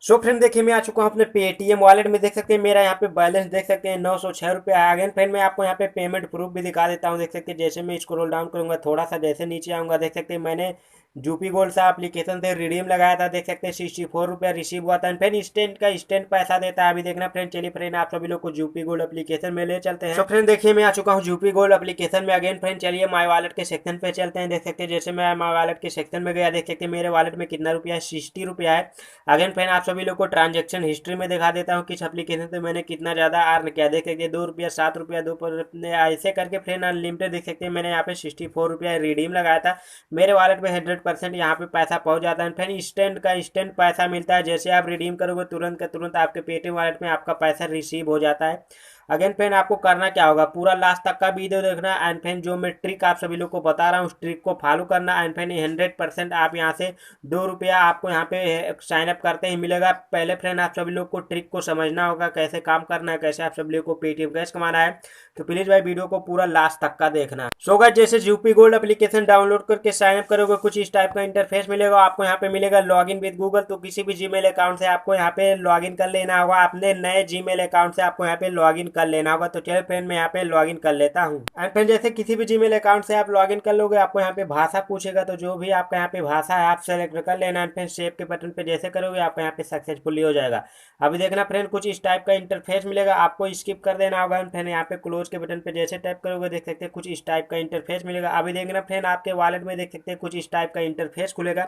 So friend देखिए मैं आ चुका हूँ अपने पेटीएम वॉलेट में। देख सकते हैं मेरा यहाँ पे बैलेंस देख सकते हैं 906 रुपये आ गए। फ्रेंड मैं आपको यहाँ पे पेमेंट प्रूफ भी दिखा देता हूँ। देख सकते हैं जैसे मैं स्क्रॉल डाउन करूंगा थोड़ा सा, जैसे नीचे आऊंगा देख सकते हैं मैंने जूपी गोल्ड सा एप्लीकेशन से रिडीम लगाया था। देख सकते हैं 64 रुपया रिसीव हुआ था। फ्रेंड इंस्टेंट पैसा देता है अभी देखना। फ्रेंड चलिए फ्रेंड आप सभी लोग को जूपी गोल्ड एप्लीकेशन में ले चलते हैं। तो फ्रेंड देखिए मैं आ चुका हूँ जूपी गोल्ड एप्लीकेशन में अगेन। फ्रेंड चलिए माई वॉलेट के सेक्शन पे चलते हैं। देख सकते हैं जैसे मैं माई वॉलेट के सेक्शन में गया, देख सकते हैं मेरे वॉलेट में कितना रुपया है, 60 रुपया है। अगेन फ्रेंड आप सभी लोग को ट्रांजेक्शन हिस्ट्री में दिखा देता हूँ किस एप्लीकेशन से मैंने कितना ज़्यादा अर्न किया। देख सकते हैं 2 रुपया, 7 रुपया, 2 ऐसे करके फ्रेंड अनलिमिटेड देख सकते हैं मैंने यहाँ पे 64 रुपया रिडीम लगाया था। मेरे वॉलेट में 100% यहाँ पे पैसा पहुँच जाता है। फ्रेंड इंस्टेंट पैसा मिलता है। जैसे आप रिडीम करोगे तुरंत का तुरंत आपके पेटीएम वॉलेट में आपका पैसा रिसीव हो जाता है। अगेन फ्रेंड आपको करना क्या होगा, पूरा लास्ट तक का वीडियो देखना। एंड फ्रेंड जो मैं ट्रिक आप सभी लोग को बता रहा हूँ उस ट्रिक को फॉलो करना। एंड फ्रेंड 100% आप यहाँ से 2 रुपया आपको यहाँ पे साइन अप करते ही मिलेगा। पहले फ्रेंड आप सभी लोग को ट्रिक को समझना होगा, कैसे काम करना है, कैसे आप सभी लोग को पेटीएम कैश कमाना है। तो प्लीज भाई वीडियो को पूरा लास्ट तक का देखना। सो गाइस जैसे यूपी गोल्ड एप्लीकेशन डाउनलोड करके साइन अप करोगे कुछ इस टाइप का इंटरफेस मिलेगा। आपको यहाँ पे मिलेगा लॉगिन विद गूगल। तो किसी भी जीमेल अकाउंट से आपको यहाँ पे लॉगिन कर लेना होगा। अपने नए जीमेल अकाउंट से आपको यहाँ पे लॉगिन कर लेना होगा। तो चलिए फ्रेंड मैं यहाँ पे लॉगिन कर लेता हूँ। एंड फ्रेंड जैसे किसी भी जीमेल अकाउंट से आप लॉगिन कर लोगे आपको यहाँ पे भाषा पूछेगा। तो जो भी आपका यहाँ पे भाषा है आप सेलेक्ट कर लेना। एंड फ्रेंड सेव के बटन पे जैसे करोगे आपका यहाँ पे सक्सेसफुली हो जाएगा। अभी देखना फ्रेंड कुछ इस टाइप का इंटरफेस मिलेगा, आपको स्किप कर देना होगा। फ्रेंड यहाँ पे क्लोज के बटन पे जैसे टाइप करोगे देख सकते हैं कुछ इस टाइप का इंटरफेस मिलेगा। अभी देखना फ्रेंड आपके वॉलेट में देख सकते हैं कुछ इस टाइप का इंटरफेस खुलेगा।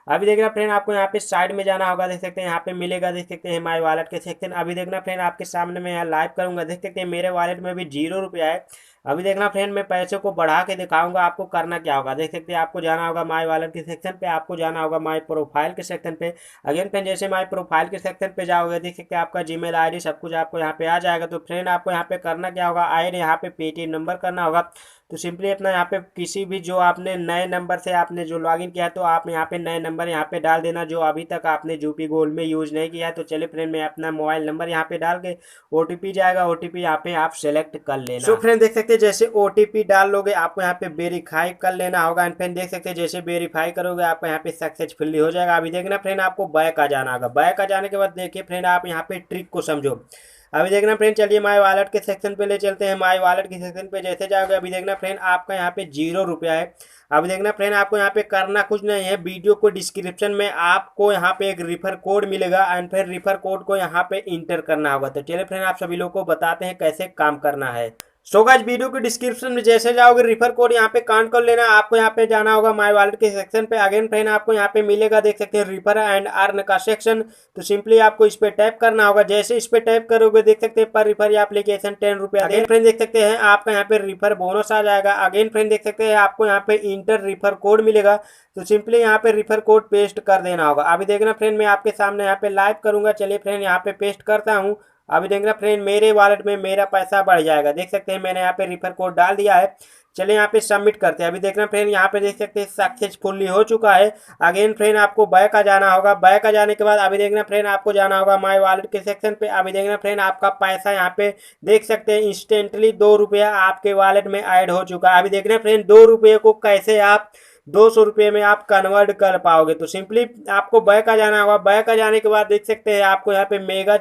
अभी देखना फ्रेंड आपको यहाँ पे साइड में जाना होगा। देख सकते हैं यहाँ पे मिलेगा, देख सकते हैं माई वॉलेट के सेक्शन। अभी देखना फ्रेंड आपके सामने मैं यहाँ लाइव करूंगा। देख सकते हैं मेरे वॉलेट में भी 0 रुपया है। अभी देखना फ्रेंड मैं पैसे को बढ़ा के दिखाऊंगा आपको करना क्या होगा। देख सकते हैं आपको जाना होगा माई वॉलेट के सेक्शन पे, आपको जाना होगा माई प्रोफाइल के सेक्शन पे। अगेन फ्रेंड जैसे माई प्रोफाइल के सेक्शन पे जाओगे देख सकते हैं आपका जीमेल आईडी सब कुछ आपको यहाँ पे आ जाएगा। तो फ्रेंड आपको यहाँ पे करना क्या होगा, आईडी यहाँ पे पेटीएम नंबर करना होगा। तो सिंपली अपना यहाँ पे किसी भी जो आपने नए नंबर से आपने जो लॉगिन किया है तो आप यहाँ पे नए नंबर यहाँ पे डाल देना जो अभी तक आपने जूपी गोल्ड में यूज नहीं किया है। तो चलिए फ्रेंड मैं अपना मोबाइल नंबर यहाँ पे डाल के ओटीपी जाएगा, ओटीपी यहाँ पे आप सेलेक्ट कर लेना। सो फ्रेंड देख सकते हैं जैसे ओटीपी डाल लोगे आपको यहाँ पे वेरीफाई कर लेना होगा। एंड फ्रेंड देख सकते हैं जैसे वेरीफाई करोगे आपको यहाँ पे सक्सेसफुली हो जाएगा। अभी देखना फ्रेंड आपको बैक आ जाना होगा। बैक आ जाने के बाद देखिए फ्रेंड आप यहाँ पे ट्रिक को समझो। अभी देखना फ्रेंड चलिए माई वॉलेट के सेक्शन पे ले चलते हैं। माई वॉलेट के सेक्शन पे जैसे जाओगे अभी देखना फ्रेंड आपका यहाँ पे 0 रुपया है। अभी देखना फ्रेंड आपको यहाँ पे करना कुछ नहीं है, वीडियो को डिस्क्रिप्शन में आपको यहाँ पे एक रिफर कोड मिलेगा। एंड फिर रिफर कोड को यहाँ पे इंटर करना होगा। तो चलिए फ्रेंड आप सभी लोग को बताते हैं कैसे काम करना है। सो गाइस वीडियो के डिस्क्रिप्शन में जैसे जाओगे रिफर कोड यहाँ पे काउंट कर लेना। आपको यहाँ पे जाना होगा माई वॉलेट के सेक्शन पे। अगेन फ्रेंड आपको यहाँ पे मिलेगा देख सकते हैं रिफर एंड अर्न का सेक्शन। तो सिंपली आपको इस पे टैप करना होगा। जैसे इस पे टैप करोगे देख सकते हैं पर रिफर एप्लीकेशन 10 रुपया। अगेन फ्रेंड देख सकते हैं आपका यहाँ पे रिफर बोनस आ जाएगा। अगेन फ्रेंड देख सकते हैं आपको यहाँ पे इंटर रिफर कोड मिलेगा। तो सिंपली यहाँ पे रिफर कोड पेस्ट कर देना होगा। अभी देखना फ्रेंड मैं आपके सामने यहाँ पे लाइव करूंगा। चलिए फ्रेंड यहाँ पे पेस्ट करता हूँ। अभी देखना फ्रेंड मेरे वॉलेट में मेरा पैसा बढ़ जाएगा। देख सकते हैं मैंने यहाँ पे रिफर कोड डाल दिया है। चलिए यहाँ पे सबमिट करते हैं। अभी देखना फ्रेंड यहाँ पे देख सकते हैं सक्सेसफुली हो चुका है। अगेन फ्रेंड आपको बैक आ जाना होगा। बैक आ जाने के बाद अभी देखना फ्रेंड आपको जाना होगा माई वॉलेट के सेक्शन पे। अभी देखना फ्रेंड आपका पैसा यहाँ पे देख सकते हैं इंस्टेंटली 2 रुपया आपके वॉलेट में ऐड हो चुका है। अभी देखना फ्रेंड 2 रुपये को कैसे आप 200 रुपये में आप कन्वर्ट कर पाओगे। तो सिंपली आपको बैक आ जाना होगा। बैक आ जाने के बाद देख सकते हैं आपको यहाँ पे मेगा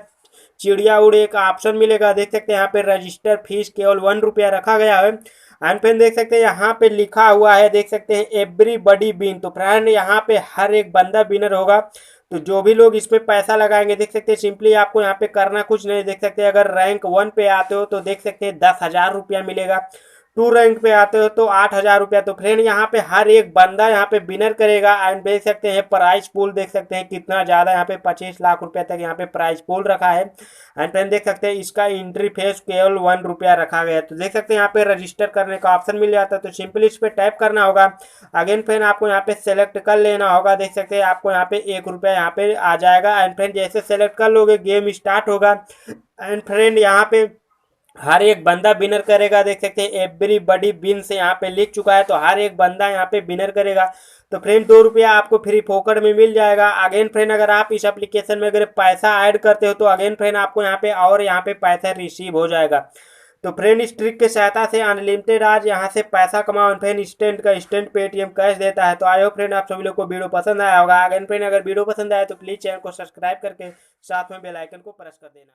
चिड़िया उड़ एक ऑप्शन मिलेगा। देख सकते हैं यहाँ पे रजिस्टर फीस केवल 1 रुपया रखा गया है। एंड फिर देख सकते हैं यहाँ पे लिखा हुआ है देख सकते हैं एवरीबॉडी विन। तो फ्रेंड यहाँ पे हर एक बंदा विनर होगा। तो जो भी लोग इस पे पैसा लगाएंगे देख सकते हैं सिंपली आपको यहाँ पे करना कुछ नहीं। देख सकते हैं अगर रैंक 1 पे आते हो तो देख सकते हैं 10,000 रुपया मिलेगा। 2 रैंक पे आते हो तो 8,000 रुपया। तो फ्रेंड यहाँ पे हर एक बंदा यहाँ पे विनर करेगा। एंड देख सकते हैं प्राइस पूल देख सकते हैं कितना ज़्यादा यहाँ पे 25 लाख रुपया तक यहाँ पे प्राइस पूल रखा है। एंड फ्रेंड देख सकते हैं इसका एंट्री फीस केवल 1 रुपया रखा गया है। तो देख सकते हैं यहाँ पे रजिस्टर करने का ऑप्शन मिल जाता है। तो सिंपली इस पर टैप करना होगा। अगेन फ्रेंड आपको यहाँ पे सेलेक्ट कर लेना होगा। देख सकते हैं आपको यहाँ पे 1 रुपया यहाँ पे आ जाएगा। एंड फ्रेंड जैसे सेलेक्ट कर लोगे गेम स्टार्ट होगा। एंड फ्रेंड यहाँ पे हर एक बंदा विनर करेगा। देख सकते हैं एवरीबॉडी विन से यहाँ पे लिख चुका है। तो हर एक बंदा यहाँ पे विनर करेगा। तो फ्रेंड 2 रुपया आपको फ्री फोकट में मिल जाएगा। अगेन फ्रेंड अगर आप इस एप्लीकेशन में अगर पैसा ऐड करते हो तो अगेन फ्रेंड आपको यहाँ पे और यहाँ पे पैसा रिसीव हो जाएगा। तो फ्रेंड इस ट्रिक की सहायता से अनलिमिटेड आज यहाँ से पैसा कमाओ। फ्रेंड इंस्टेंट का इंस्टेंट पेटीएम कैश देता है। तो आई होप फ्रेंड आप सभी लोग को वीडियो पसंद आया होगा। अगर फ्रेंड वीडियो पसंद आया तो प्लीज़ चैनल को सब्सक्राइब करके साथ में बेल आइकन को प्रेस कर देना।